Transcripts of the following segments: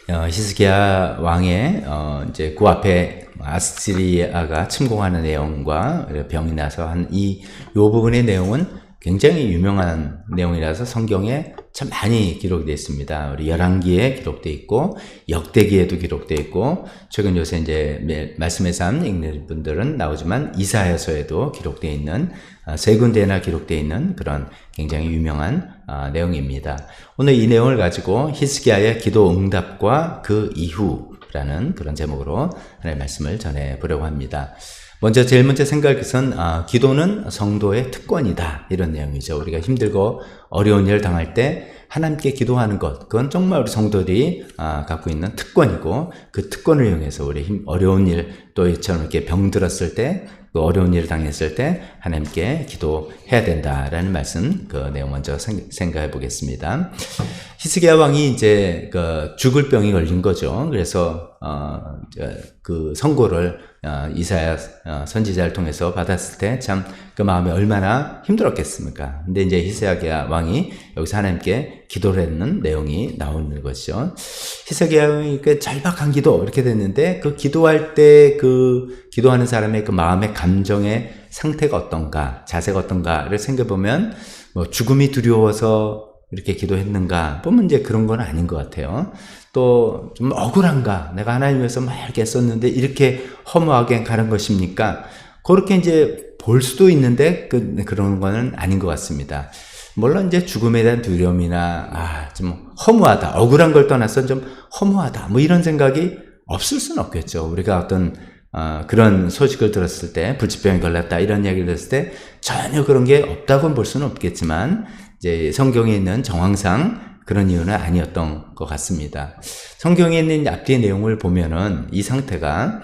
히스기야 왕의 이제 그 앞에 아스리아가 침공하는 내용과 병이 나서 한 요 부분의 내용은 굉장히 유명한 내용이라서 성경에 참 많이 기록되어 있습니다. 우리 열왕기에 기록되어 있고 역대기에도 기록되어 있고 최근 요새 이제 말씀의 삶 읽는 분들은 나오지만 이사야서에도 기록되어 있는 세 군데나 기록되어 있는 그런 굉장히 유명한 내용입니다. 오늘 이 내용을 가지고 히스기야의 기도 응답과 그 이후라는 그런 제목으로 하나님의 말씀을 전해보려고 합니다. 먼저 제일 먼저 생각할 것은 기도는 성도의 특권이다, 이런 내용이죠. 우리가 힘들고 어려운 일을 당할 때 하나님께 기도하는 것, 그건 정말 우리 성도들이 갖고 있는 특권이고, 그 특권을 이용해서 우리 어려운 일, 또 이처럼 이렇게 병들었을 때, 그 어려운 일을 당했을 때 하나님께 기도해야 된다라는 말씀, 그 내용 먼저 생각해 보겠습니다. 히스기야 왕이 이제 죽을 병이 걸린 거죠. 그래서 그 선고를 이사야 선지자를 통해서 받았을 때 참 그 마음이 얼마나 힘들었겠습니까? 근데 이제 히스기야 왕이 여기서 하나님께 기도를 했는 내용이 나오는 것이죠. 히스기야 왕이 그 절박한 기도 이렇게 됐는데, 그 기도할 때 그 기도하는 사람의 그 마음의 감정의 상태가 어떤가, 자세가 어떤가를 생각해 보면 뭐 죽음이 두려워서 이렇게 기도했는가 보면 이제 그런 건 아닌 것 같아요. 또 좀 억울한가, 내가 하나님 위해서 막 이렇게 했었는데 이렇게 허무하게 가는 것입니까? 그렇게 이제 볼 수도 있는데 그런 거는 아닌 것 같습니다. 물론 이제 죽음에 대한 두려움이나 좀 허무하다, 억울한 걸 떠나서 좀 허무하다, 뭐 이런 생각이 없을 수는 없겠죠. 우리가 어떤 그런 소식을 들었을 때, 불치병에 걸렸다 이런 이야기를 들었을 때 전혀 그런 게 없다고는 볼 수는 없겠지만, 이제 성경에 있는 정황상 그런 이유는 아니었던 것 같습니다. 성경에 있는 앞뒤의 내용을 보면은 이 상태가,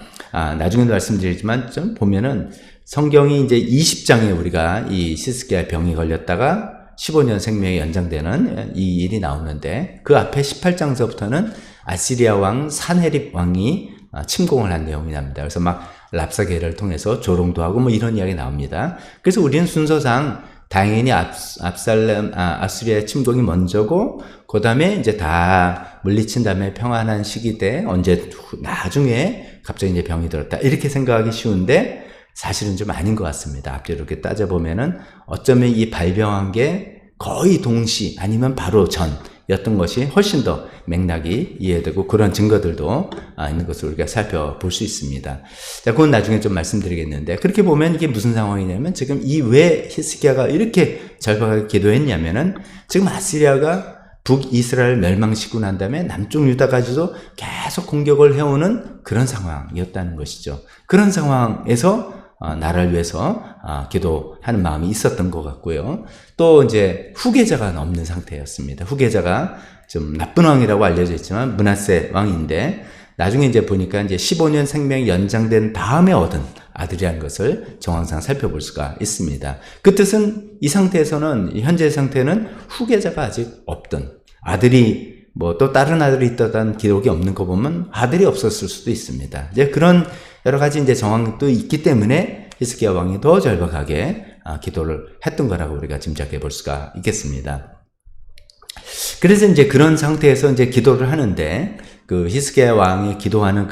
나중에도 말씀드리지만 좀 보면은 성경이 이제 20장에 우리가 이 히스기야 병이 걸렸다가 15년 생명이 연장되는 이 일이 나오는데, 그 앞에 18장서부터는 아시리아 왕 사네립 왕이 침공을 한 내용이 납니다. 그래서 막 랍사게를 통해서 조롱도 하고 뭐 이런 이야기 나옵니다. 그래서 우리는 순서상 당연히 아수리아의 침공이 먼저고, 그 다음에 이제 다 물리친 다음에 평안한 시기 때 언제 나중에 갑자기 이제 병이 들었다, 이렇게 생각하기 쉬운데 사실은 좀 아닌 것 같습니다. 앞뒤로 이렇게 따져보면은 어쩌면 이 발병한 게 거의 동시 아니면 바로 전이었던 것이 훨씬 더 맥락이 이해되고, 그런 증거들도 있는 것을 우리가 살펴볼 수 있습니다. 자, 그건 나중에 좀 말씀드리겠는데, 그렇게 보면 이게 무슨 상황이냐면, 지금 왜 히스기야가 이렇게 절박하게 기도했냐면은, 지금 아시리아가 북이스라엘 멸망시키고 난 다음에 남쪽 유다까지도 계속 공격을 해오는 그런 상황이었다는 것이죠. 그런 상황에서 나라를 위해서 기도하는 마음이 있었던 것 같고요. 또 이제 후계자가 없는 상태였습니다. 후계자가 좀 나쁜 왕이라고 알려져 있지만 므낫세 왕인데, 나중에 이제 보니까 이제 15년 생명이 연장된 다음에 얻은 아들이라는 것을 정황상 살펴볼 수가 있습니다. 그 뜻은 이 상태에서는, 현재 상태는 후계자가 아직 없던, 아들이 뭐 또 다른 아들이 있다는 기록이 없는 거 보면 아들이 없었을 수도 있습니다. 이제 그런 여러 가지 이제 정황도 있기 때문에 히스기야 왕이 더 절박하게 기도를 했던 거라고 우리가 짐작해 볼 수가 있겠습니다. 그래서 이제 그런 상태에서 이제 기도를 하는데, 그 히스기야 왕이 기도하는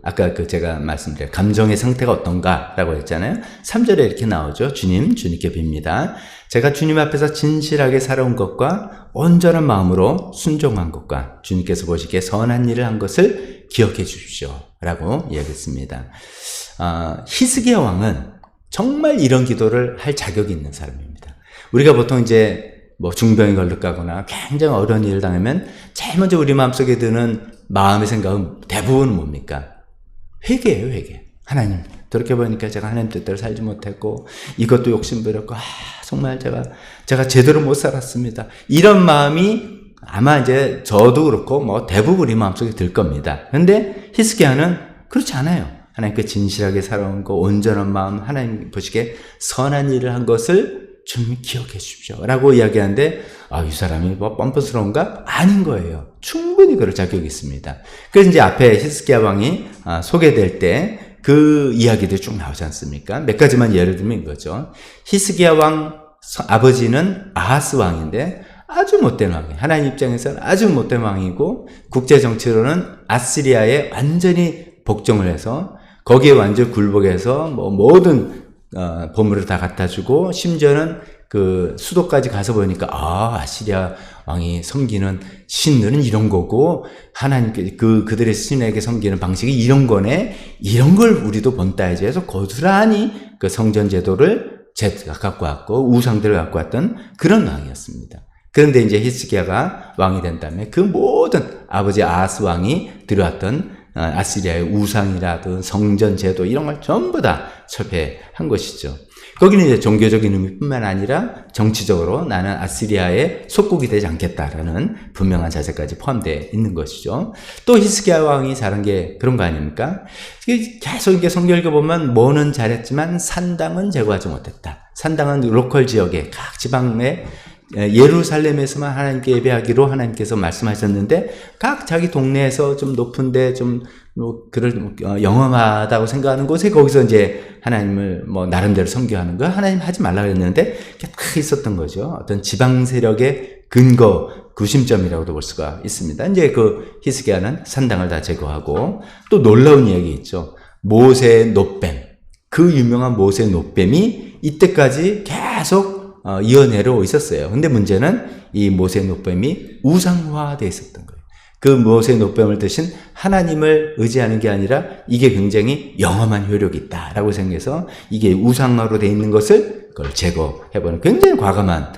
아까 제가 말씀드린 감정의 상태가 어떤가라고 했잖아요. 3절에 이렇게 나오죠. 주님께 빕니다. 제가 주님 앞에서 진실하게 살아온 것과 온전한 마음으로 순종한 것과 주님께서 보시기에 선한 일을 한 것을 기억해 주십시오, 라고 이야기했습니다. 히스기야 왕은 정말 이런 기도를 할 자격이 있는 사람입니다. 우리가 보통 이제 뭐 중병이 걸렸거나 굉장히 어려운 일을 당하면 제일 먼저 우리 마음속에 드는 마음의 생각은 대부분 뭡니까? 회개예요, 회개. 하나님, 돌이켜보니까 제가 하나님 뜻대로 살지 못했고, 이것도 욕심부렸고, 정말 제가 제대로 못 살았습니다. 이런 마음이 아마 이제 저도 그렇고 뭐 대부분 우리 마음속에 들 겁니다. 근데 히스기야는 그렇지 않아요. 하나님께 진실하게 살아온 거, 온전한 마음, 하나님 보시기에 선한 일을 한 것을 주님 기억해 주십시오, 라고 이야기하는데, 이 사람이 뭐 뻔뻔스러운가? 아닌 거예요. 충분히 그럴 자격이 있습니다. 그래서 이제 앞에 히스기야 왕이 소개될 때 그 이야기들이 쭉 나오지 않습니까? 몇 가지만 예를 들면 이거죠. 히스기야 왕 아버지는 아하스 왕인데, 아주 못된 왕이에요. 하나님 입장에서는 아주 못된 왕이고 국제정치로는 아시리아에 완전히 복종을 해서 거기에 완전 굴복해서 뭐 모든 보물을 다 갖다 주고 심지어는 그 수도까지 가서 보니까 아시리아 왕이 섬기는 신들은 이런 거고 하나님께 그들의 신에게 섬기는 방식이 이런 거네. 이런 걸 우리도 본따야지 해서 고스란히 그 성전 제도를 갖고 왔고 우상들을 갖고 왔던 그런 왕이었습니다. 그런데 이제 히스기야가 왕이 된 다음에 그 모든 아버지 아하스 왕이 들여왔던 아시리아의 우상이라든 성전 제도 이런 걸 전부 다 철폐한 것이죠. 거기는 이제 종교적인 의미뿐만 아니라 정치적으로 나는 아시리아의 속국이 되지 않겠다라는 분명한 자세까지 포함되어 있는 것이죠. 또 히스기야 왕이 잘한 게 그런 거 아닙니까? 계속 이렇게 성경 읽어보면 뭐는 잘했지만 산당은 제거하지 못했다. 산당은 로컬 지역에 각 지방에 예루살렘에서만 하나님께 예배하기로 하나님께서 말씀하셨는데 각 자기 동네에서 좀 높은데 좀 영험하다고 생각하는 곳에 거기서 이제 하나님을 뭐 나름대로 섬겨하는 거 하나님 하지 말라 그랬는데 딱 있었던 거죠. 어떤 지방 세력의 근거 구심점이라고도 볼 수가 있습니다. 이제 그 히스기야는 산당을 다 제거하고 또 놀라운 이야기 있죠. 모세 노뱀, 그 유명한 모세 노뱀이 이때까지 계속 이어내려 있었어요. 근데 문제는 이 모세 노뱀이 우상화되어 있었던 거예요. 그 모세 노뱀을 드신 하나님을 의지하는 게 아니라 이게 굉장히 영험한 효력이 있다라고 생각해서 이게 우상화로 되어 있는 것을 그걸 제거해보는 굉장히 과감한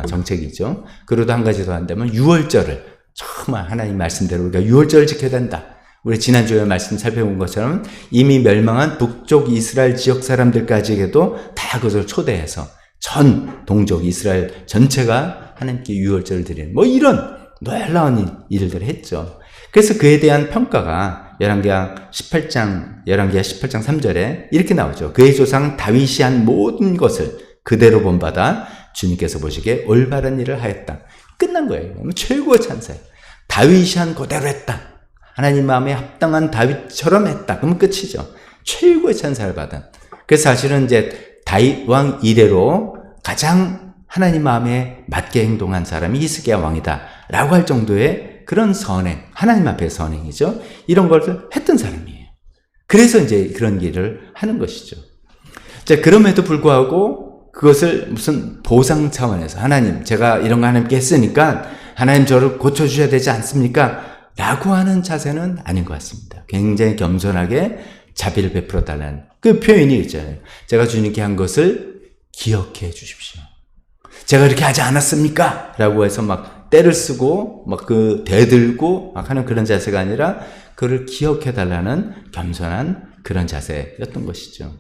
정책이죠. 그리고 한 가지 더 한다면 유월절을 정말 하나님 말씀대로 우리가 유월절을 지켜야 된다. 우리 지난주에 말씀 살펴본 것처럼 이미 멸망한 북쪽 이스라엘 지역 사람들까지에게도 다 그것을 초대해서 전 동족 이스라엘 전체가 하나님께 유월절을 드리는 뭐 이런 놀라운 일들을 했죠. 그래서 그에 대한 평가가 열왕기하 18장 3절에 이렇게 나오죠. 그의 조상 다윗이 한 모든 것을 그대로 본받아 주님께서 보시기에 올바른 일을 하였다. 끝난 거예요. 최고의 찬사예요. 다윗이 한 그대로 했다. 하나님 마음에 합당한 다윗처럼 했다. 그러면 끝이죠. 최고의 찬사를 받은. 그래서 사실은 이제 다윗 왕 이래로 가장 하나님 마음에 맞게 행동한 사람이 히스기야 왕이다 라고 할 정도의 그런 선행, 하나님 앞의 선행이죠. 이런 것을 했던 사람이에요. 그래서 이제 그런 일을 하는 것이죠. 자, 그럼에도 불구하고 그것을 무슨 보상 차원에서 하나님, 제가 이런 거 하나님께 했으니까 하나님 저를 고쳐주셔야 되지 않습니까? 라고 하는 자세는 아닌 것 같습니다. 굉장히 겸손하게 자비를 베풀어 달라는 그 표현이 있잖아요. 제가 주님께 한 것을 기억해 주십시오. 제가 이렇게 하지 않았습니까? 라고 해서 막 때를 쓰고 막 그 대들고 막 하는 그런 자세가 아니라 그를 기억해 달라는 겸손한 그런 자세였던 것이죠.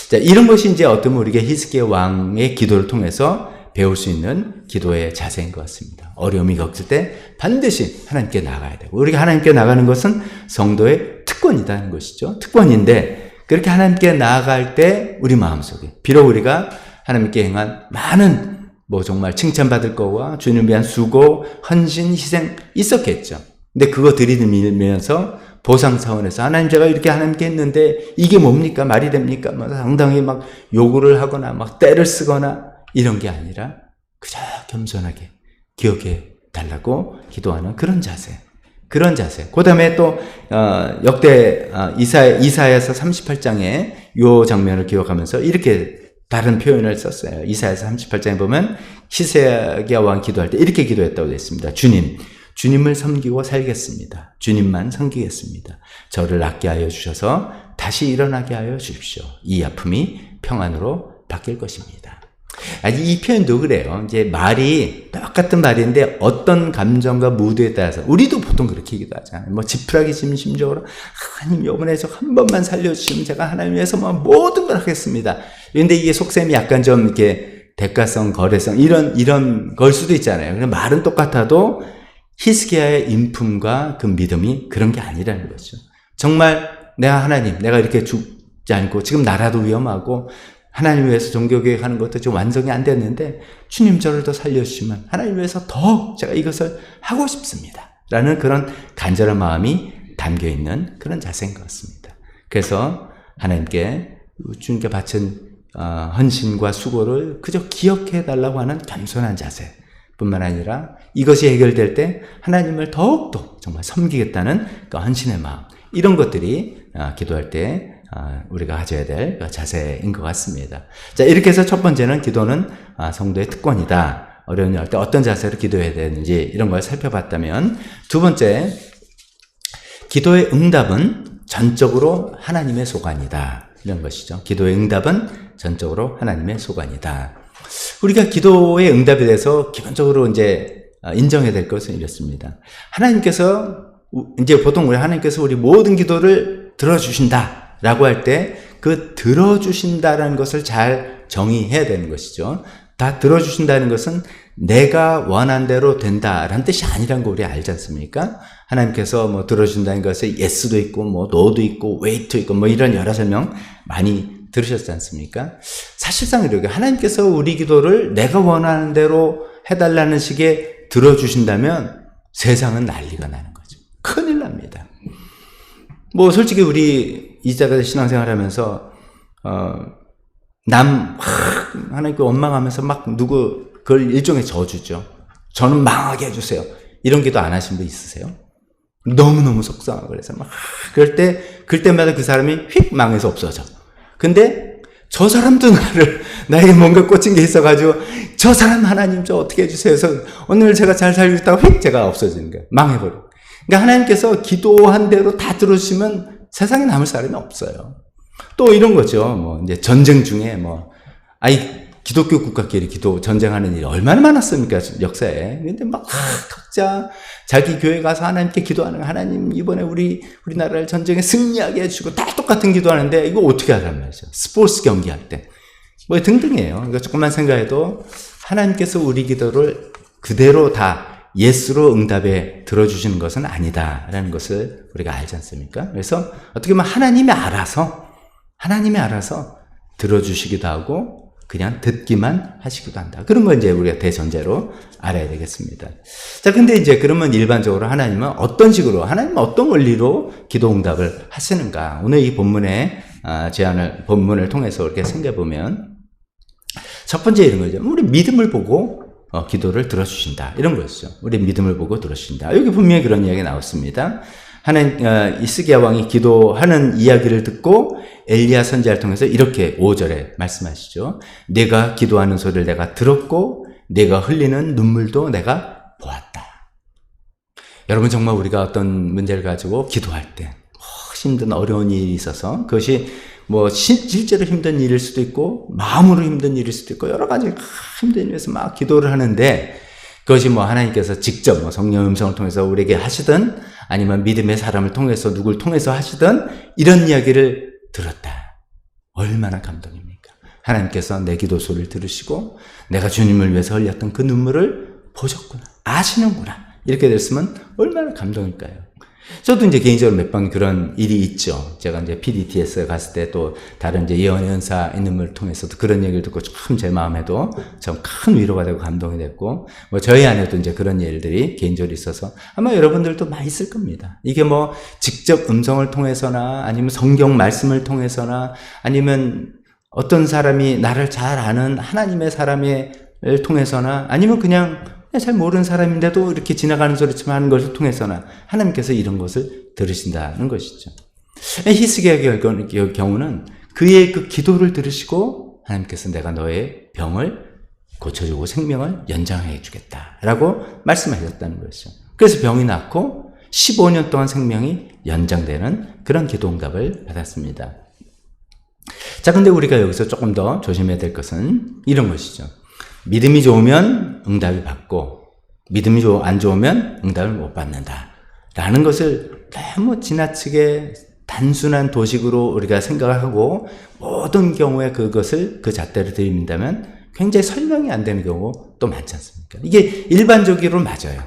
자, 이런 것이 이제 어떤 우리가 히스기야 왕의 기도를 통해서 배울 수 있는 기도의 자세인 것 같습니다. 어려움이 겪을 때 반드시 하나님께 나가야 되고 우리가 하나님께 나가는 것은 성도의 특권이라는 것이죠. 특권인데 그렇게 하나님께 나아갈 때 우리 마음속에 비록 우리가 하나님께 행한 많은 뭐 정말 칭찬받을 거와 주님을 위한 수고, 헌신, 희생 있었겠죠. 근데 그거 들이밀면서 보상 차원에서 하나님 제가 이렇게 하나님께 했는데 이게 뭡니까? 말이 됩니까? 막 상당히 막 요구를 하거나 막 때를 쓰거나 이런 게 아니라 그저 겸손하게 기억해 달라고 기도하는 그런 자세. 그런 자세. 그 다음에 또 역대 이사야서 38장에 요 장면을 기억하면서 이렇게 다른 표현을 썼어요. 이사야서 38장에 보면 히스기야 왕 기도할 때 이렇게 기도했다고 되어 있습니다. 주님을 섬기고 살겠습니다. 주님만 섬기겠습니다. 저를 낫게 하여 주셔서 다시 일어나게 하여 주십시오. 이 아픔이 평안으로 바뀔 것입니다. 이 표현도 그래요. 이제 말이 똑같은 말인데 어떤 감정과 무드에 따라서 우리도 보통 그렇게 기도하잖아요. 뭐 지푸라기 심심적으로 하나님 이번에 저 한 번만 살려주시면 제가 하나님 위해서 뭐 모든 걸 하겠습니다. 그런데 이게 속셈이 약간 좀 이렇게 대가성, 거래성 이런 걸 수도 있잖아요. 근데 말은 똑같아도 히스기야의 인품과 그 믿음이 그런 게 아니라는 거죠. 정말 내가 이렇게 죽지 않고 지금 나라도 위험하고 하나님 위해서 종교개혁하는 것도 좀 완성이 안 됐는데 주님 저를 더 살려주시면 하나님 위해서 더 제가 이것을 하고 싶습니다. 라는 그런 간절한 마음이 담겨있는 그런 자세인 것 같습니다. 그래서 하나님께 주님께 바친 헌신과 수고를 그저 기억해 달라고 하는 겸손한 자세. 뿐만 아니라 이것이 해결될 때 하나님을 더욱더 정말 섬기겠다는 그 헌신의 마음, 이런 것들이 기도할 때 우리가 가져야 될 자세인 것 같습니다. 자, 이렇게 해서 첫 번째는 기도는 성도의 특권이다. 어려운 일 할 때 어떤 자세로 기도해야 되는지 이런 걸 살펴봤다면, 두 번째, 기도의 응답은 전적으로 하나님의 소관이다. 이런 것이죠. 기도의 응답은 전적으로 하나님의 소관이다. 우리가 기도의 응답에 대해서 기본적으로 이제 인정해야 될 것은 이렇습니다. 하나님께서 이제 보통 하나님께서 우리 모든 기도를 들어주신다 라고 할 때 그 들어주신다라는 것을 잘 정의해야 되는 것이죠. 다 들어주신다는 것은 내가 원한 대로 된다라는 뜻이 아니라는 거 우리 알지 않습니까? 하나님께서 뭐 들어주신다는 것에 예스도 있고 뭐 노도 있고 웨이트도 있고 뭐 이런 여러 설명 많이 들으셨지 않습니까? 사실상 이렇게 하나님께서 우리 기도를 내가 원하는 대로 해달라는 식의 들어주신다면 세상은 난리가 나는 거죠. 큰일 납니다. 뭐 솔직히 우리 이자가 신앙생활 하면서 하나님께 원망하면서 막 누구 그걸 일종의 저주죠. 저는 망하게 해주세요. 이런 기도 안 하신 분 있으세요? 너무너무 속상하고 그래서 막 그때마다 그 사람이 휙 망해서 없어져. 근데 저 사람도 나에게 뭔가 꽂힌 게 있어가지고 저 사람 하나님 저 어떻게 해주세요. 그래서 오늘 제가 잘 살고 있다가 휙 제가 없어지는 거예요. 망해버려. 그러니까 하나님께서 기도한 대로 다 들어주시면 세상에 남을 사람이 없어요. 또 이런 거죠. 뭐 이제 전쟁 중에 기독교 국가끼리 전쟁하는 일이 얼마나 많았습니까, 역사에. 근데 막 각자 자기 교회 가서 하나님께 기도하는 거예요. 하나님 이번에 우리나라를 전쟁에 승리하게 해주시고 다 똑같은 기도하는데 이거 어떻게 하란 말이죠. 스포츠 경기할 때 뭐 등등이에요. 그러니까 조금만 생각해도 하나님께서 우리 기도를 그대로 다 예스로 응답에 들어주시는 것은 아니다라는 것을 우리가 알지 않습니까? 그래서 어떻게 보면 하나님이 알아서 들어주시기도 하고 그냥 듣기만 하시기도 한다. 그런 걸 이제 우리가 대전제로 알아야 되겠습니다. 자, 근데 이제 그러면 일반적으로 하나님은 어떤 원리로 기도 응답을 하시는가? 오늘 이 본문의 본문을 통해서 이렇게 생각해보면 첫 번째 이런 거죠. 우리 믿음을 보고 기도를 들어주신다. 이런 거였죠. 우리 믿음을 보고 들어주신다. 여기 분명히 그런 이야기가 나왔습니다. 히스기야 왕이 기도하는 이야기를 듣고 엘리야 선지자를 통해서 이렇게 5절에 말씀하시죠. 내가 기도하는 소리를 내가 들었고 내가 흘리는 눈물도 내가 보았다. 여러분, 정말 우리가 어떤 문제를 가지고 기도할 때 힘든 어려운 일이 있어서 그것이 뭐 실제로 힘든 일일 수도 있고 마음으로 힘든 일일 수도 있고 여러 가지 힘든 일에서 막 기도를 하는데 그것이 뭐 하나님께서 직접 성령 음성을 통해서 우리에게 하시든 아니면 믿음의 사람을 통해서 누굴 통해서 하시든 이런 이야기를 들었다. 얼마나 감동입니까? 하나님께서 내 기도 소리를 들으시고 내가 주님을 위해서 흘렸던 그 눈물을 보셨구나. 아시는구나. 이렇게 됐으면 얼마나 감동일까요? 저도 이제 개인적으로 몇 번 그런 일이 있죠. 제가 이제 PDTS에 갔을 때 또 다른 이제 예언의 은사 있는 분을 통해서도 그런 얘기를 듣고 참 제 마음에도 참 큰 위로가 되고 감동이 됐고, 뭐 저희 안에도 이제 그런 일들이 개인적으로 있어서 아마 여러분들도 많이 있을 겁니다. 이게 뭐 직접 음성을 통해서나 아니면 성경 말씀을 통해서나 아니면 어떤 사람이 나를 잘 아는 하나님의 사람을 통해서나 아니면 그냥 잘 모르는 사람인데도 이렇게 지나가는 소리처럼 하는 것을 통해서나 하나님께서 이런 것을 들으신다는 것이죠. 히스기야의 경우는 그의 그 기도를 들으시고 하나님께서 내가 너의 병을 고쳐주고 생명을 연장해 주겠다라고 말씀하셨다는 것이죠. 그래서 병이 낫고 15년 동안 생명이 연장되는 그런 기도 응답을 받았습니다. 자, 근데 우리가 여기서 조금 더 조심해야 될 것은 이런 것이죠. 믿음이 좋으면 응답이 받고 믿음이 안 좋으면 응답을 못 받는다 라는 것을 너무 지나치게 단순한 도식으로 우리가 생각하고 모든 경우에 그것을 그 잣대로 들이민다면 굉장히 설명이 안 되는 경우 또 많지 않습니까? 이게 일반적으로 맞아요.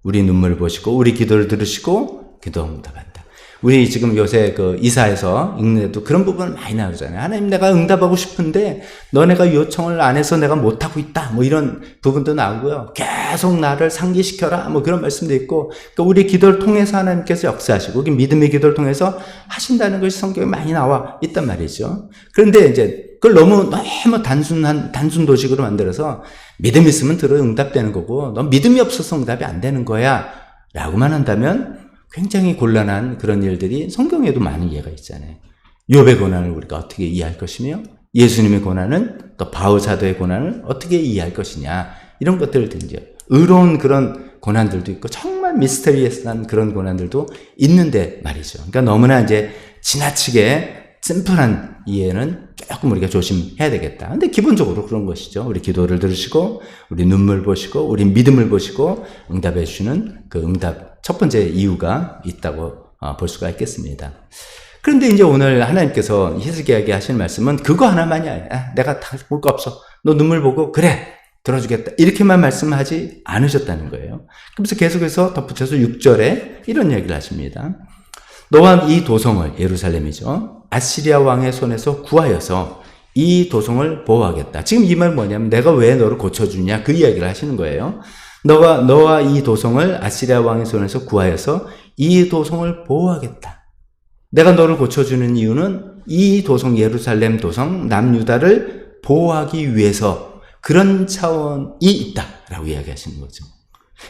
우리 눈물을 보시고 우리 기도를 들으시고 기도 응답한다. 우리 지금 요새 그 이사에서 읽는데도 그런 부분 많이 나오잖아요. 하나님, 내가 응답하고 싶은데 너네가 요청을 안 해서 내가 못하고 있다. 뭐 이런 부분도 나오고요. 계속 나를 상기시켜라. 뭐 그런 말씀도 있고, 그러니까 우리 기도를 통해서 하나님께서 역사하시고, 믿음의 기도를 통해서 하신다는 것이 성경에 많이 나와 있단 말이죠. 그런데 이제 그걸 너무 단순 도식으로 만들어서 믿음 있으면 들어 응답되는 거고, 넌 믿음이 없어서 응답이 안 되는 거야 라고만 한다면 굉장히 곤란한 그런 일들이 성경에도 많은 예가 있잖아요. 욥의 고난을 우리가 어떻게 이해할 것이며, 예수님의 고난은, 또 바울 사도의 고난을 어떻게 이해할 것이냐, 이런 것들을 등지요. 의로운 그런 고난들도 있고 정말 미스터리어스한 그런 고난들도 있는데 말이죠. 그러니까 너무나 이제 지나치게 심플한 이해는 조금 우리가 조심해야 되겠다. 근데 기본적으로 그런 것이죠. 우리 기도를 들으시고, 우리 눈물 보시고, 우리 믿음을 보시고 응답해 주시는 그 응답 첫 번째 이유가 있다고 볼 수가 있겠습니다. 그런데 이제 오늘 하나님께서 히스기야에게 하시는 말씀은 그거 하나만이 아니야. 내가 다 볼 거 없어. 너 눈물 보고 그래 들어주겠다. 이렇게만 말씀하지 않으셨다는 거예요. 그래서 계속해서 덧붙여서 6절에 이런 얘기를 하십니다. 너와 이 도성을, 예루살렘이죠, 아시리아 왕의 손에서 구하여서 이 도성을 보호하겠다. 지금 이 말은 뭐냐면 내가 왜 너를 고쳐주냐, 그 이야기를 하시는 거예요. 너와 이 도성을 아시리아 왕의 손에서 구하여서 이 도성을 보호하겠다. 내가 너를 고쳐주는 이유는 이 도성, 예루살렘 도성, 남유다를 보호하기 위해서 그런 차원이 있다라고 이야기하시는 거죠.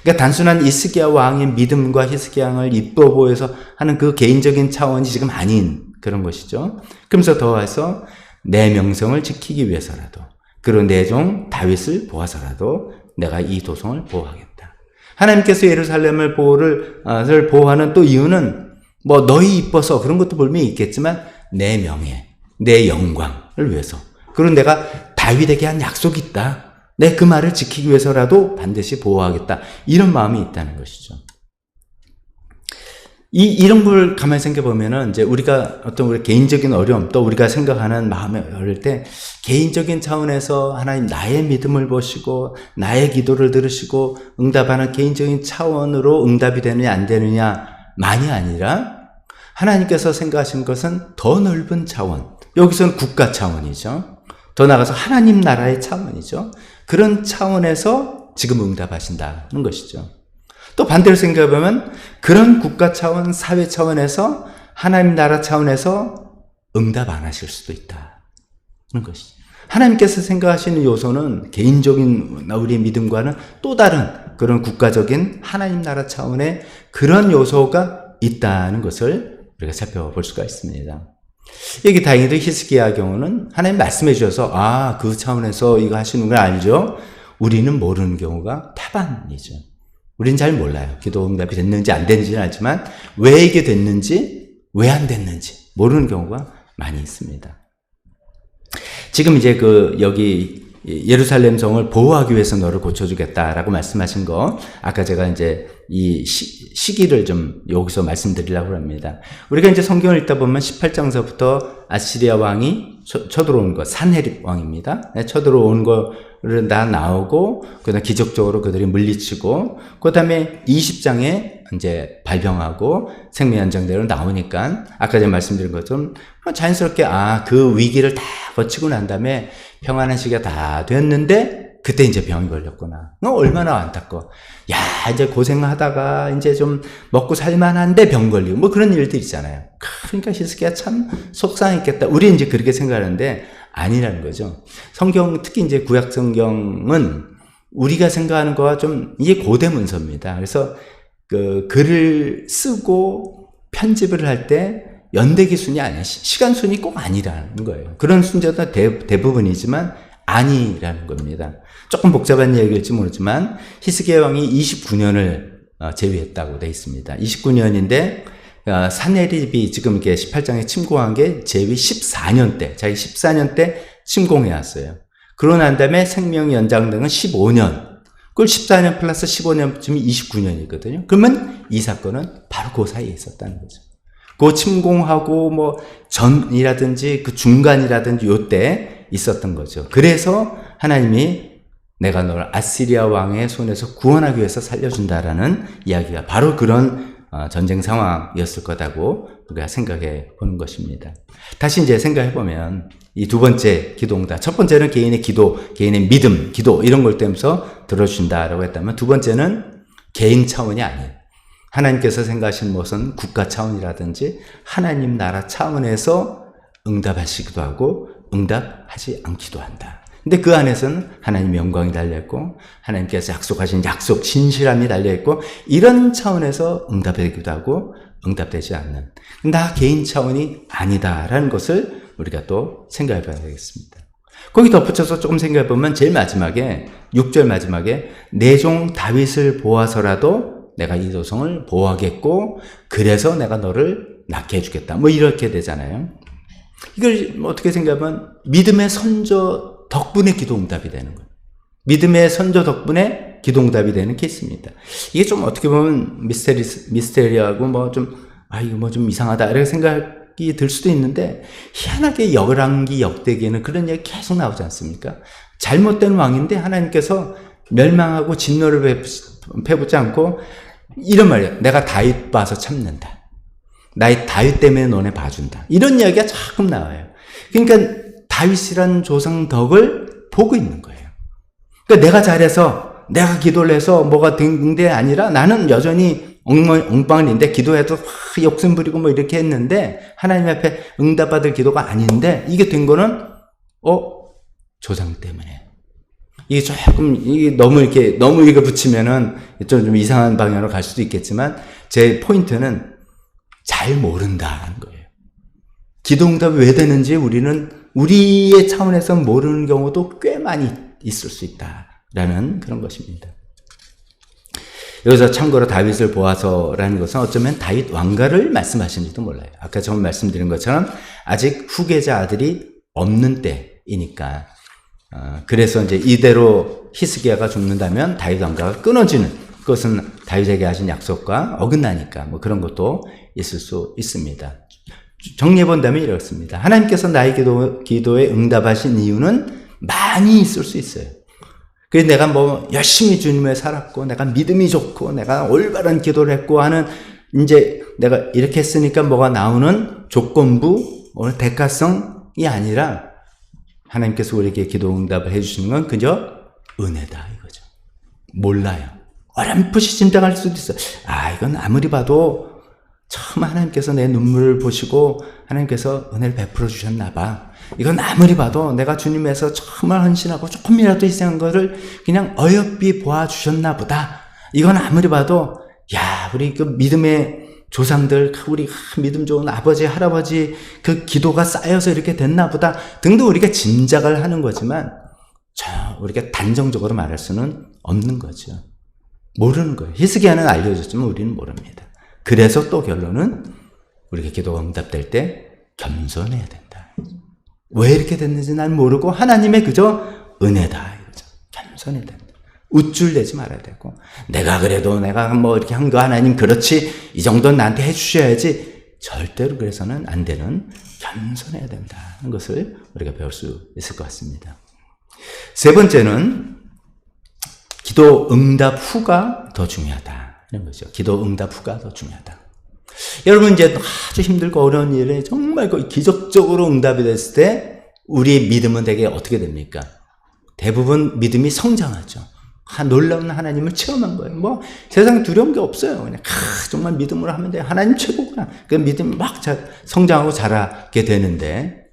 그러니까 단순한 히스기야 왕의 믿음과 히스기야 왕을 이뻐 보여서 하는 그 개인적인 차원이 지금 아닌 그런 것이죠. 그러면서 더해서 내 명성을 지키기 위해서라도, 그리고 내 종 다윗을 보아서라도 내가 이 도성을 보호하겠다. 하나님께서 예루살렘을 보호하는 또 이유는 뭐 너희 이뻐서 그런 것도 분명히 있겠지만 내 명예, 내 영광을 위해서, 그리고 내가 다윗에게 한 약속이 있다. 내 그 말을 지키기 위해서라도 반드시 보호하겠다. 이런 마음이 있다는 것이죠. 이런 걸 가만히 생각해보면은, 이제 우리가 어떤 우리 개인적인 어려움, 또 우리가 생각하는 마음에 어릴 때, 개인적인 차원에서 하나님 나의 믿음을 보시고, 나의 기도를 들으시고, 응답하는 개인적인 차원으로 응답이 되느냐, 안 되느냐, 만이 아니라, 하나님께서 생각하신 것은 더 넓은 차원, 여기서는 국가 차원이죠. 더 나아가서 하나님 나라의 차원이죠. 그런 차원에서 지금 응답하신다는 것이죠. 또 반대로 생각해보면 그런 국가 차원, 사회 차원에서 하나님 나라 차원에서 응답 안 하실 수도 있다는 것이죠. 하나님께서 생각하시는 요소는 개인적인 우리의 믿음과는 또 다른 그런 국가적인 하나님 나라 차원의 그런 요소가 있다는 것을 우리가 살펴볼 수가 있습니다. 여기 다행히도 히스기야 경우는 하나님 말씀해 주셔서 그 차원에서 이거 하시는 걸 알죠? 우리는 모르는 경우가 태반이죠. 우리는 잘 몰라요. 기도 응답이 됐는지 안 됐는지는 알지만 왜 이게 됐는지, 왜 안 됐는지 모르는 경우가 많이 있습니다. 지금 이제 여기 예루살렘 성을 보호하기 위해서 너를 고쳐주겠다라고 말씀하신 거, 아까 제가 이제 이 시기를 좀 여기서 말씀드리려고 합니다. 우리가 이제 성경을 읽다 보면 18장서부터 아시리아 왕이 쳐들어온 거, 산헤립 왕입니다. 쳐들어온 거를 다 나오고, 그 다음에 기적적으로 그들이 물리치고, 그 다음에 20장에 이제 발병하고 생명연장대로 나오니까, 아까 제가 말씀드린 것처럼 자연스럽게 그 위기를 다 거치고 난 다음에 평안한 시기가 다 됐는데 그때 이제 병이 걸렸구나. 얼마나 안타까워. 이제 고생하다가 이제 좀 먹고 살만한데 병 걸리고 뭐 그런 일들 있잖아요. 그러니까 히스기야 참 속상했겠다. 우리 이제 그렇게 생각하는데 아니라는 거죠. 성경, 특히 이제 구약 성경은 우리가 생각하는 거와 좀 이게 고대 문서입니다. 그래서 그 글을 쓰고 편집을 할 때 연대기 순이 아니야. 시간 순이 꼭 아니라는 거예요. 그런 순서가 대부분이지만 아니라는 겁니다. 조금 복잡한 얘기일지 모르지만 히스기야 왕이 29년을 제위했다고 되어 있습니다. 29년인데 산헤립이 지금 이렇게 18장에 침공한 게 제위 14년 때, 자기 14년 때 침공해 왔어요. 그러고 난 다음에 생명 연장 등은 15년. 그걸 14년 플러스 15년쯤이 29년이거든요. 그러면 이 사건은 바로 그 사이에 있었다는 거죠. 그 침공하고 뭐 전이라든지 그 중간이라든지 요때 있었던 거죠. 그래서 하나님이 내가 너를 아시리아 왕의 손에서 구원하기 위해서 살려준다라는 이야기가 바로 그런 전쟁 상황이었을 거다고 우리가 생각해 보는 것입니다. 다시 이제 생각해 보면 이 두 번째 기도 응답, 첫 번째는 개인의 기도, 개인의 믿음, 기도 이런 걸 때문에 들어준다라고 했다면 두 번째는 개인 차원이 아니에요. 하나님께서 생각하신 것은 국가 차원이라든지 하나님 나라 차원에서 응답하시기도 하고 응답하지 않기도 한다. 근데 그 안에서는 하나님의 영광이 달려있고 하나님께서 약속하신 약속, 진실함이 달려있고 이런 차원에서 응답되기도 하고 응답되지 않는 나 개인 차원이 아니다라는 것을 우리가 또 생각해 봐야 되겠습니다. 거기 덧붙여서 조금 생각해 보면 제일 마지막에 6절 마지막에 내 종 다윗을 보아서라도 내가 이 조성을 보호하겠고 그래서 내가 너를 낳게 해주겠다. 뭐 이렇게 되잖아요. 이걸 어떻게 생각하면 믿음의 선조 덕분에 기도 응답이 되는 거예요. 믿음의 선조 덕분에 기도 응답이 되는 케이스입니다. 이게 좀 어떻게 보면 미스테리하고 이거 뭐 좀 이상하다 이렇게 생각이 들 수도 있는데 희한하게 열왕기 역대기에는 그런 얘기 계속 나오지 않습니까? 잘못된 왕인데 하나님께서 멸망하고 진노를 베푸지 않고 이런 말이에요. 내가 다윗 봐서 참는다. 나의 다윗 때문에 너네 봐준다. 이런 이야기가 자꾸 나와요. 그러니까 다윗이란 조상 덕을 보고 있는 거예요. 그러니까 내가 잘해서 내가 기도를 해서 뭐가 된 게 아니라 나는 여전히 엉망인데 기도해도 욕심 부리고 뭐 이렇게 했는데 하나님 앞에 응답받을 기도가 아닌데 이게 된 거는 조상 때문에. 이게 조금 너무 이렇게 붙이면은 좀 이상한 방향으로 갈 수도 있겠지만 제 포인트는 잘 모른다는 거예요. 기도 응답이 왜 되는지 우리는 우리의 차원에서 모르는 경우도 꽤 많이 있을 수 있다라는 그런 것입니다. 여기서 참고로 다윗을 보아서라는 것은 어쩌면 다윗 왕가를 말씀하시는지도 몰라요. 아까 처음 말씀드린 것처럼 아직 후계자 아들이 없는 때이니까 그래서 이제 이대로 히스기야가 죽는다면 다윗 왕가가 끊어지는 그것은 다윗에게 하신 약속과 어긋나니까 뭐 그런 것도 있을 수 있습니다. 정리해 본다면 이렇습니다. 하나님께서 나의 기도에 응답하신 이유는 많이 있을 수 있어요. 그래서 내가 뭐 열심히 주님을 살았고 내가 믿음이 좋고 내가 올바른 기도를 했고 하는 이제 내가 이렇게 했으니까 뭐가 나오는 조건부 오늘 대가성이 아니라 하나님께서 우리에게 기도 응답을 해주시는 건 그저 은혜다 이거죠. 몰라요. 어렴풋이 짐작할 수도 있어요. 이건 아무리 봐도 처음 하나님께서 내 눈물을 보시고 하나님께서 은혜를 베풀어 주셨나 봐. 이건 아무리 봐도 내가 주님에서 정말 헌신하고 조금이라도 희생한 거를 그냥 어여삐 보아주셨나 보다. 이건 아무리 봐도 우리 그 믿음의 조상들, 우리 믿음 좋은 아버지, 할아버지 그 기도가 쌓여서 이렇게 됐나 보다 등등 우리가 짐작을 하는 거지만 우리가 단정적으로 말할 수는 없는 거죠. 모르는 거예요. 히스기야는 알려줬지만 우리는 모릅니다. 그래서 또 결론은 우리가 기도가 응답될 때 겸손해야 된다. 왜 이렇게 됐는지 난 모르고 하나님의 그저 은혜다 이거죠. 겸손해야 된다. 우쭐대지 말아야 되고 내가 그래도 내가 뭐 이렇게 한 거 하나님 그렇지 이 정도는 나한테 해주셔야지 절대로 그래서는 안 되는 겸손해야 된다는 것을 우리가 배울 수 있을 것 같습니다. 세 번째는 기도 응답 후가 더 중요하다. 이런 거죠. 기도 응답 후가 더 중요하다. 여러분 이제 아주 힘들고 어려운 일에 정말 기적적으로 응답이 됐을 때 우리의 믿음은 되게 어떻게 됩니까? 대부분 믿음이 성장하죠. 놀라운 하나님을 체험한 거예요. 뭐 세상 두려운 게 없어요. 그냥 정말 믿음으로 하면 돼요. 하나님 최고구나. 그 믿음이 막 성장하고 자라게 되는데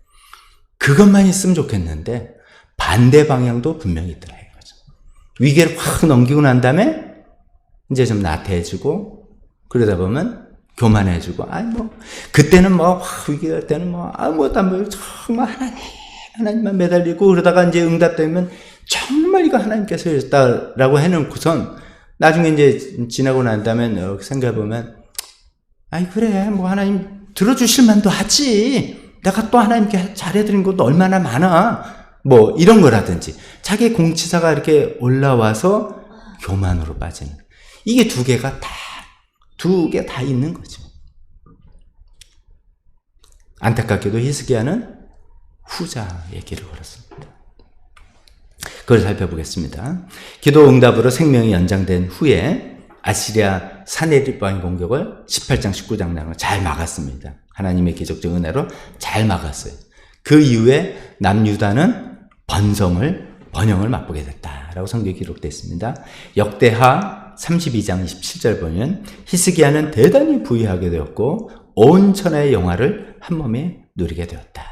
그것만 있으면 좋겠는데 반대 방향도 분명히 있더라 이거죠. 위기를 확 넘기고 난 다음에 이제 좀 나태해지고 그러다 보면 교만해지고 그때는 위기할 때는 아무것도 안 보이고 정말 하나님만 매달리고 그러다가 이제 응답되면 정말 이거 하나님께서 이랬다라고 해놓고선 나중에 이제 지나고 난 다음에 생각해보면 그래 뭐 하나님 들어주실 만도 하지 내가 또 하나님께 잘해드린 것도 얼마나 많아 뭐 이런 거라든지 자기 공치사가 이렇게 올라와서 교만으로 빠지는 이게 두 개 다 있는 거죠. 안타깝게도 히스기야는 후자의 길을 걸었습니다. 그걸 살펴보겠습니다. 기도 응답으로 생명이 연장된 후에 아시리아 사네립 왕의 공격을 18장, 19장 나라 잘 막았습니다. 하나님의 기적적 은혜로 잘 막았어요. 그 이후에 남유다는 번영을 맛보게 됐다라고 성경에 기록되어 있습니다. 역대하 32장 27절 보면 히스기야는 대단히 부유하게 되었고 온 천하의 영화를 한 몸에 누리게 되었다.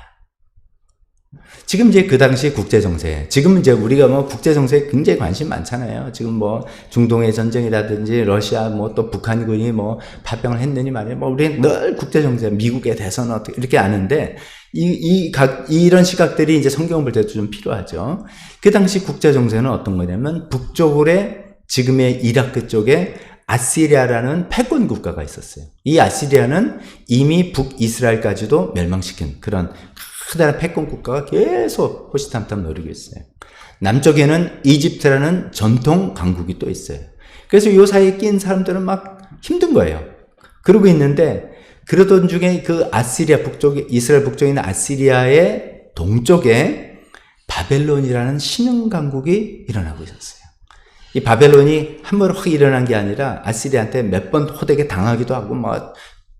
지금 이제 그 당시 국제정세, 지금 이제 우리가 뭐 국제정세에 굉장히 관심 많잖아요. 지금 뭐 중동의 전쟁이라든지 러시아 뭐 또 북한군이 뭐 파병을 했느니 말이에요. 뭐 우리는 늘 국제정세, 미국의 대선 어떻게 이렇게 아는데 이런 시각들이 이제 성경을 볼 때도 좀 필요하죠. 그 당시 국제정세는 어떤 거냐면 북쪽으로 지금의 이라크 쪽에 아시리아라는 패권 국가가 있었어요. 이 아시리아는 이미 북이스라엘까지도 멸망시킨 그런 크다란 패권 국가가 계속 호시탐탐 노리고 있어요. 남쪽에는 이집트라는 전통 강국이 또 있어요. 그래서 이 사이에 낀 사람들은 막 힘든 거예요. 그러고 있는데 그러던 중에 그 아시리아 북쪽에 이스라엘 북쪽에 있는 아시리아의 동쪽에 바벨론이라는 신흥 강국이 일어나고 있었어요. 이 바벨론이 한 번에 확 일어난 게 아니라 아시리아한테 몇 번 호되게 당하기도 하고 막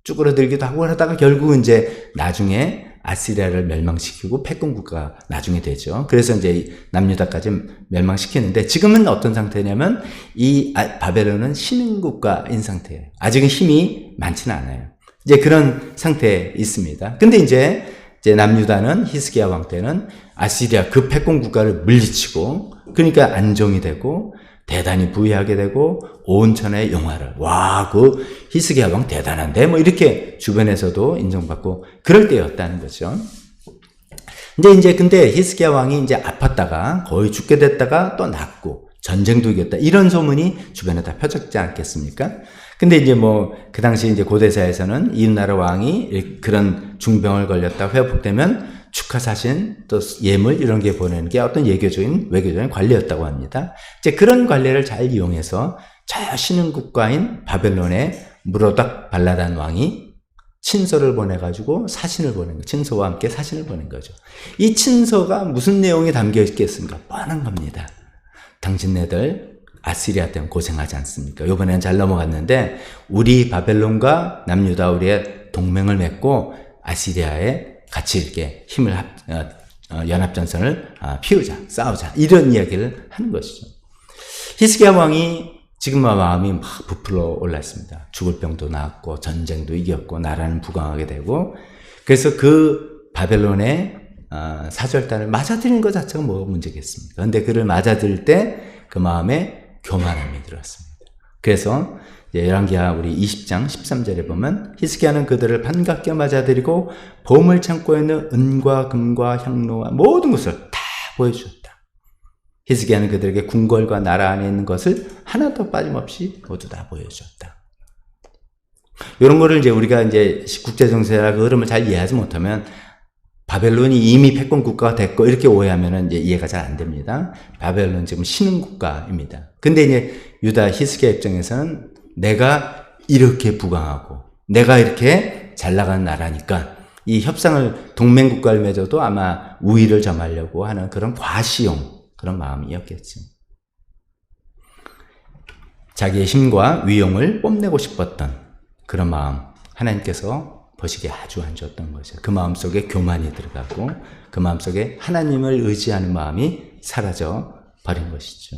쭈그러들기도 하고 하다가 결국은 이제 나중에 아시리아를 멸망시키고 패권 국가가 나중에 되죠. 그래서 이제 남유다까지 멸망시키는데 지금은 어떤 상태냐면 이 바벨론은 신흥 국가인 상태예요. 아직은 힘이 많지는 않아요. 이제 그런 상태에 있습니다. 근데 이제 남유다는 히스기야 왕 때는 아시리아 그 패권 국가를 물리치고 그러니까 안정이 되고 대단히 부유하게 되고 온 천하의 영화를 그 히스기야 왕 대단한데 뭐 이렇게 주변에서도 인정받고 그럴 때였다는 거죠. 이제 근데 히스기야 왕이 이제 아팠다가 거의 죽게 됐다가 또 낫고 전쟁도 이겼다 이런 소문이 주변에 다 펴졌지 않겠습니까? 근데 이제 뭐 그 당시 이제 고대사에서는 이 나라 왕이 그런 중병을 걸렸다 회복되면 축하 사신 또 예물 이런 게 보내는 게 어떤 외교적인 관례였다고 합니다. 이제 그런 관례를 잘 이용해서 저 신흥 국가인 바벨론의 무로닥 발라단 왕이 친서를 보내가지고 사신을 보낸 거예요. 친서와 함께 사신을 보낸 거죠. 이 친서가 무슨 내용이 담겨 있겠습니까? 뻔한 겁니다. 당신네들 아시리아 때문에 고생하지 않습니까? 이번에는 잘 넘어갔는데 우리 바벨론과 남유다 우리의 동맹을 맺고 아시리아에 같이 이렇게 힘을 연합전선을 피우자, 싸우자 이런 이야기를 하는 것이죠. 히스기야 왕이 지금 마음이 막 부풀어 올랐습니다. 죽을 병도 나았고 전쟁도 이겼고 나라는 부강하게 되고 그래서 그 바벨론의 사절단을 맞아들이는 것 자체가 뭐가 문제겠습니까? 그런데 그를 맞아들일 때 그 마음에 교만함이 들었습니다. 그래서 열왕기하 우리 20장 13절에 보면 히스기야는 그들을 반갑게 맞아들이고 보물 창고에 있는 은과 금과 향로와 모든 것을 다 보여주었다. 히스기야는 그들에게 궁궐과 나라 안에 있는 것을 하나도 빠짐없이 모두 다 보여주었다. 이런 거를 이제 우리가 이제 국제정세라 그 흐름을 잘 이해하지 못하면 바벨론이 이미 패권 국가가 됐고 이렇게 오해하면 이제 이해가 잘 안 됩니다. 바벨론 지금 신흥 국가입니다. 근데 이제 유다 히스기야 입장에서는 내가 이렇게 부강하고 내가 이렇게 잘 나가는 나라니까 이 협상을 동맹 국가를 맺어도 아마 우위를 점하려고 하는 그런 과시용 그런 마음이었겠죠. 자기의 힘과 위용을 뽐내고 싶었던 그런 마음 하나님께서 보시기에 아주 안 좋았던 거죠. 그 마음속에 교만이 들어가고 그 마음속에 하나님을 의지하는 마음이 사라져 버린 것이죠.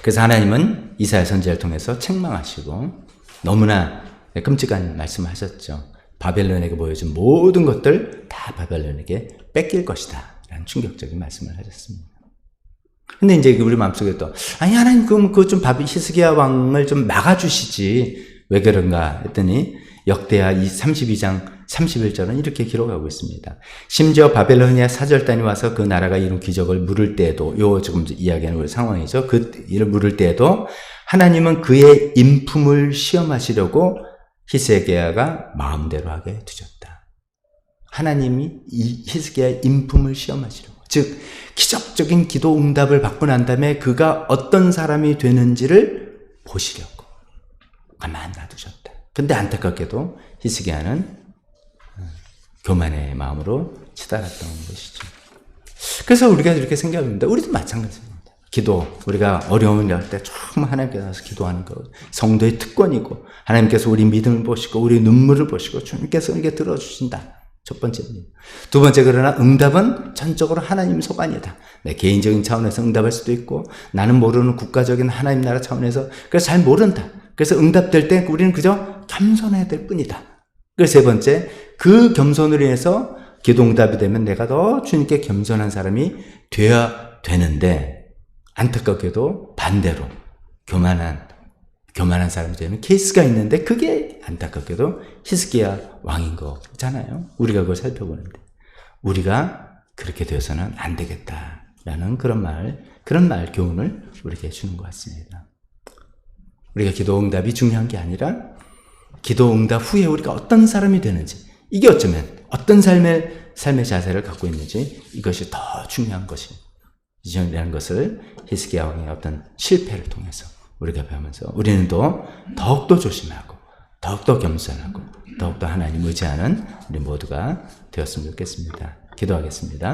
그래서 하나님은 이사야 선지자를 통해서 책망하시고 너무나 끔찍한 말씀을 하셨죠. 바벨론에게 보여준 모든 것들 다 바벨론에게 뺏길 것이다 라는 충격적인 말씀을 하셨습니다. 근데 이제 우리 마음속에 또 아니 하나님 그럼 좀 히스기야 왕을 좀 막아주시지 왜 그런가 했더니 역대하 32장 31절은 이렇게 기록하고 있습니다. 심지어 바벨로니아 사절단이 와서 그 나라가 이룬 기적을 물을 때에도 요 지금 이야기하는 상황이죠. 그 일을 물을 때에도 하나님은 그의 인품을 시험하시려고 히스기야가 마음대로 하게 두셨다. 하나님이 이 히스기야의 인품을 시험하시려고 즉 기적적인 기도 응답을 받고 난 다음에 그가 어떤 사람이 되는지를 보시려고 가만 놔두셨다. 근데 안타깝게도 히스기야는 교만의 마음으로 치달았던 것이죠. 그래서 우리가 이렇게 생각합니다. 우리도 마찬가지입니다. 기도, 우리가 어려움을 할 때 정말 하나님께 나서 기도하는 거 성도의 특권이고, 하나님께서 우리 믿음을 보시고 우리 눈물을 보시고 주님께서 이렇게 들어주신다. 첫 번째입니다. 두 번째, 그러나 응답은 전적으로 하나님 소관이다. 내 개인적인 차원에서 응답할 수도 있고, 나는 모르는 국가적인 하나님 나라 차원에서 그래서 잘 모른다. 그래서 응답될 때 우리는 그저 겸손해야 될 뿐이다. 그래서 세 번째, 그 겸손으로 인해서 기도 응답이 되면 내가 더 주님께 겸손한 사람이 되어야 되는데, 안타깝게도 반대로 교만한 사람이 되는 케이스가 있는데, 그게 안타깝게도 히스기야 왕인 거잖아요. 우리가 그걸 살펴보는데, 우리가 그렇게 되어서는 안 되겠다라는 그런 말 교훈을 우리에게 주는 것 같습니다. 우리가 기도 응답이 중요한 게 아니라 기도 응답 후에 우리가 어떤 사람이 되는지, 이게 어쩌면 어떤 삶의 자세를 갖고 있는지, 이것이 더 중요한 것이라는 것을 히스기야 왕의 어떤 실패를 통해서 우리가 배우면서 우리는 또 더욱더 조심하고 더욱더 겸손하고 더욱더 하나님 의지하는 우리 모두가 되었으면 좋겠습니다. 기도하겠습니다.